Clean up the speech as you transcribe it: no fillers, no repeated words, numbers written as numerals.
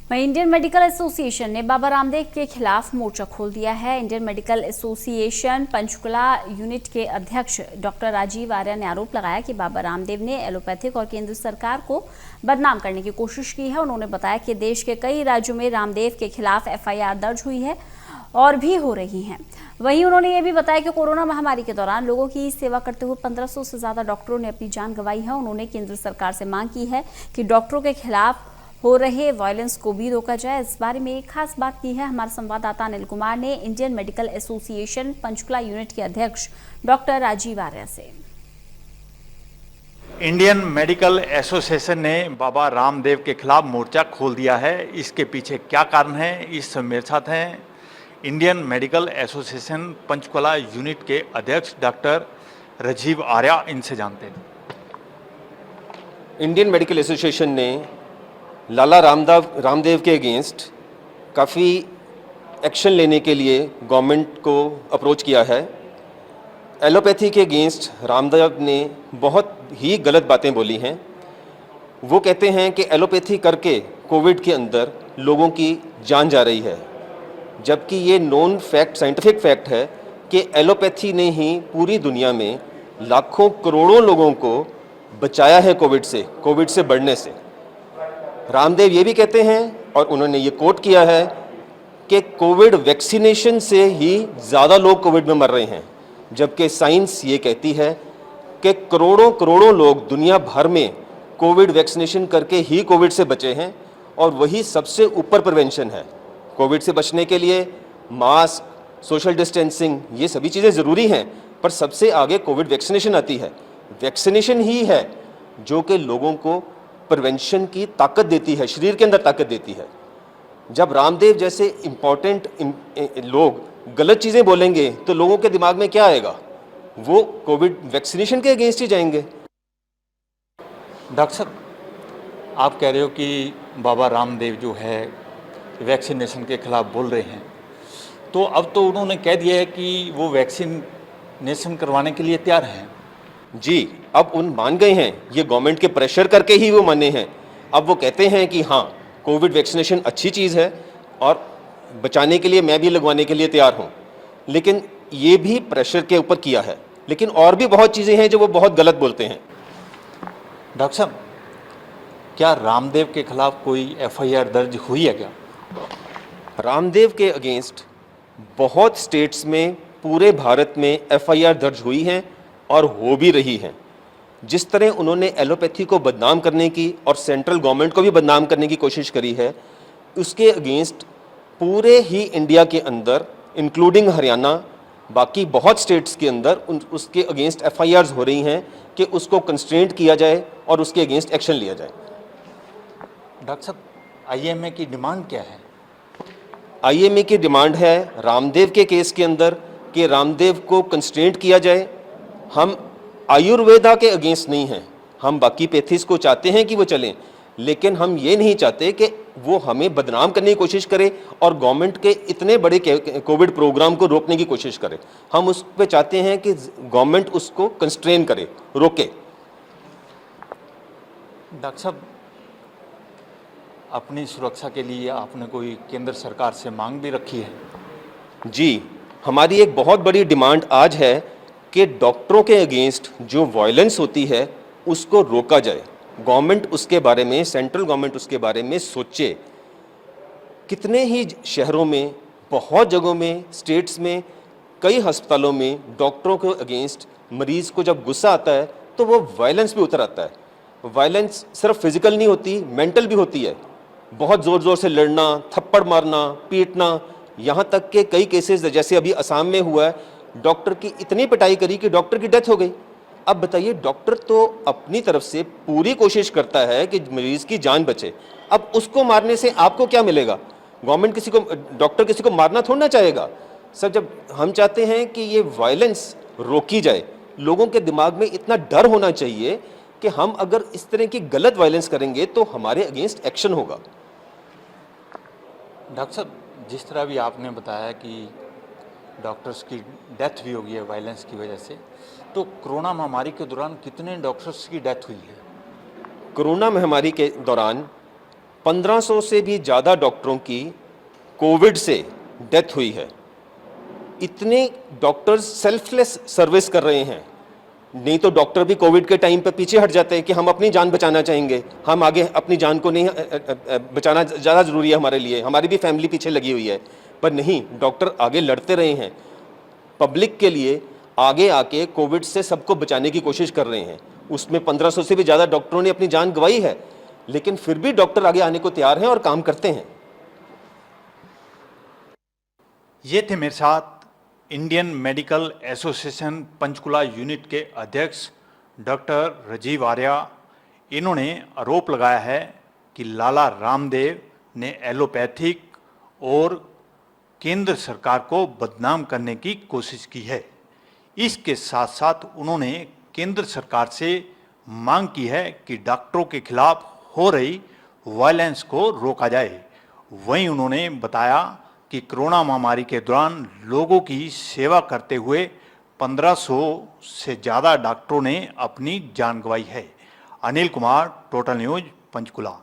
वहीं Indian medical association ने बाबा रामदेव के खिलाफ मोर्चा खोल दिया है। Indian medical association Panchkula unit के अध्यक्ष डॉक्टर राजीव आर्या ने आरोप लगाया कि बाबा रामदेव ने एलोपैथिक और केंद्र सरकार को बदनाम करने की कोशिश की है। उन्होंने बताया कि देश के कई राज्यों में रामदेव के खिलाफ एफआईआर दर्ज हुई है और भी हो रही हैं। वहीं उन्होंने ये भी बताया कि कोरोना महामारी के दौरान लोगों की सेवा करते हुए 1500 से ज्यादा डॉक्टरों ने अपनी जान गंवाई है। उन्होंने केंद्र सरकार से मांग की है कि डॉक्टरों के खिलाफ हो रहे वायलेंस को भी रोका जाए। इस बारे में एक खास बात की है हमारे संवाददाता अनिल कुमार ने Indian medical association Panchkula unit के अध्यक्ष डॉक्टर राजीव आर्या से। इंडियन मेडिकल एसोसिएशन ने बाबा रामदेव के खिलाफ मोर्चा खोल दिया है। इसके पीछे क्या कारण है, इस मेरे साथ हैं Indian medical association Panchkula unit के अध्यक्ष डॉक्टर राजीव आर्या। इनसे जानते हैं। इंडियन मेडिकल एसोसिएशन ने लाला रामदेव के अगेंस्ट काफ़ी एक्शन लेने के लिए गवर्नमेंट को अप्रोच किया है। एलोपैथी के अगेंस्ट रामदेव ने बहुत ही गलत बातें बोली हैं। वो कहते हैं कि एलोपैथी करके कोविड के अंदर लोगों की जान जा रही है, जबकि ये नोन फैक्ट, साइंटिफिक फैक्ट है कि एलोपैथी ने ही पूरी दुनिया में लाखों करोड़ों लोगों को बचाया है कोविड से बढ़ने से। रामदेव ये भी कहते हैं और उन्होंने ये कोट किया है कि कोविड वैक्सीनेशन से ही ज़्यादा लोग कोविड में मर रहे हैं, जबकि साइंस ये कहती है कि करोड़ों करोड़ों लोग दुनिया भर में कोविड वैक्सीनेशन करके ही कोविड से बचे हैं और वही सबसे ऊपर प्रिवेंशन है। कोविड से बचने के लिए मास्क, सोशल डिस्टेंसिंग, ये सभी चीज़ें ज़रूरी हैं, पर सबसे आगे कोविड वैक्सीनेशन आती है। वैक्सीनेशन ही है जो कि लोगों को प्रिवेंशन की ताकत देती है, शरीर के अंदर ताकत देती है। जब रामदेव जैसे इम्पोर्टेंट लोग गलत चीज़ें बोलेंगे तो लोगों के दिमाग में क्या आएगा? वो कोविड वैक्सीनेशन के अगेंस्ट ही जाएंगे। डॉक्टर साहब, आप कह रहे हो कि बाबा रामदेव जो है वैक्सीनेशन के खिलाफ बोल रहे हैं, तो अब तो उन्होंने कह दिया है कि वो वैक्सीनेशन करवाने के लिए तैयार हैं। जी, अब उन मान गए हैं, ये गवर्नमेंट के प्रेशर करके ही वो माने हैं। अब वो कहते हैं कि हाँ, कोविड वैक्सीनेशन अच्छी चीज़ है और बचाने के लिए मैं भी लगवाने के लिए तैयार हूँ, लेकिन ये भी प्रेशर के ऊपर किया है। लेकिन और भी बहुत चीज़ें हैं जो वो बहुत गलत बोलते हैं। डॉक्टर साहब, क्या रामदेव के खिलाफ कोई एफआईआर दर्ज हुई है क्या? रामदेव के अगेंस्ट बहुत स्टेट्स में, पूरे भारत में एफआईआर दर्ज हुई हैं और हो भी रही हैं। जिस तरह उन्होंने एलोपैथी को बदनाम करने की और सेंट्रल गवर्नमेंट को भी बदनाम करने की कोशिश करी है, उसके अगेंस्ट पूरे ही इंडिया के अंदर, इंक्लूडिंग हरियाणा, बाकी बहुत स्टेट्स के अंदर उसके अगेंस्ट एफआईआर्स हो रही हैं कि उसको कंस्ट्रेंट किया जाए और उसके अगेंस्ट एक्शन लिया जाए। डॉक्टर साहब, आईएमए की डिमांड क्या है? आईएमए की डिमांड है रामदेव के केस के अंदर कि रामदेव को कंस्ट्रेंट किया जाए। हम आयुर्वेदा के अगेंस्ट नहीं हैं, हम बाकी पैथीज को चाहते हैं कि वो चलें, लेकिन हम ये नहीं चाहते कि वो हमें बदनाम करने की कोशिश करे और गवर्नमेंट के इतने बड़े कोविड प्रोग्राम को रोकने की कोशिश करे। हम उस पे चाहते हैं कि गवर्नमेंट उसको कंस्ट्रेन करे, रोके। डॉक्टर साहब, अपनी सुरक्षा के लिए आपने कोई केंद्र सरकार से मांग भी रखी है? जी, हमारी एक बहुत बड़ी डिमांड आज है कि डॉक्टरों के अगेंस्ट जो वायलेंस होती है उसको रोका जाए। गवर्नमेंट उसके बारे में, सेंट्रल गवर्नमेंट उसके बारे में सोचे। कितने ही शहरों में, बहुत जगहों में, स्टेट्स में, कई अस्पतालों में डॉक्टरों के अगेंस्ट मरीज़ को जब गुस्सा आता है तो वो वायलेंस भी उतर आता है। वायलेंस सिर्फ फिजिकल नहीं होती, मेंटल भी होती है। बहुत ज़ोर ज़ोर से लड़ना, थप्पड़ मारना, पीटना, यहाँ तक के कई केसेस जैसे अभी असम में हुआ है, डॉक्टर की इतनी पिटाई करी कि डॉक्टर की डेथ हो गई। अब बताइए, डॉक्टर तो अपनी तरफ से पूरी कोशिश करता है कि मरीज की जान बचे, अब उसको मारने से आपको क्या मिलेगा? गवर्नमेंट डॉक्टर किसी को मारना थोड़ा ना चाहेगा। सर, जब हम चाहते हैं कि ये वायलेंस रोकी जाए, लोगों के दिमाग में इतना डर होना चाहिए कि हम अगर इस तरह की गलत वायलेंस करेंगे तो हमारे अगेंस्ट एक्शन होगा। डॉक्टर साहब, जिस तरह भी आपने बताया कि डॉक्टर्स की डेथ भी हो गई है वायलेंस की वजह से, तो कोरोना महामारी के दौरान कितने डॉक्टर्स की डेथ हुई है? कोरोना महामारी के दौरान 1500 से भी ज़्यादा डॉक्टरों की कोविड से डेथ हुई है। इतने डॉक्टर्स सेल्फलेस सर्विस कर रहे हैं। नहीं तो डॉक्टर भी कोविड के टाइम पे पीछे हट जाते हैं कि हम अपनी जान बचाना चाहेंगे, हम आगे अपनी जान को नहीं बचाना ज़्यादा ज़रूरी है हमारे लिए, हमारी भी फैमिली पीछे लगी हुई है। पर नहीं, डॉक्टर आगे लड़ते रहे हैं पब्लिक के लिए, आगे आके कोविड से सबको बचाने की कोशिश कर रहे हैं। उसमें 1500 से भी ज़्यादा डॉक्टरों ने अपनी जान गंवाई है, लेकिन फिर भी डॉक्टर आगे आने को तैयार हैं और काम करते हैं। ये थे मेरे साथ Indian medical association Panchkula unit के अध्यक्ष डॉक्टर राजीव आर्या। इन्होंने आरोप लगाया है कि लाला रामदेव ने एलोपैथिक और केंद्र सरकार को बदनाम करने की कोशिश की है। इसके साथ साथ उन्होंने केंद्र सरकार से मांग की है कि डॉक्टरों के खिलाफ हो रही वायलेंस को रोका जाए। वहीं उन्होंने बताया कि कोरोना महामारी के दौरान लोगों की सेवा करते हुए 1500 से ज़्यादा डॉक्टरों ने अपनी जान गंवाई है। Anil Kumar, total news, Panchkula.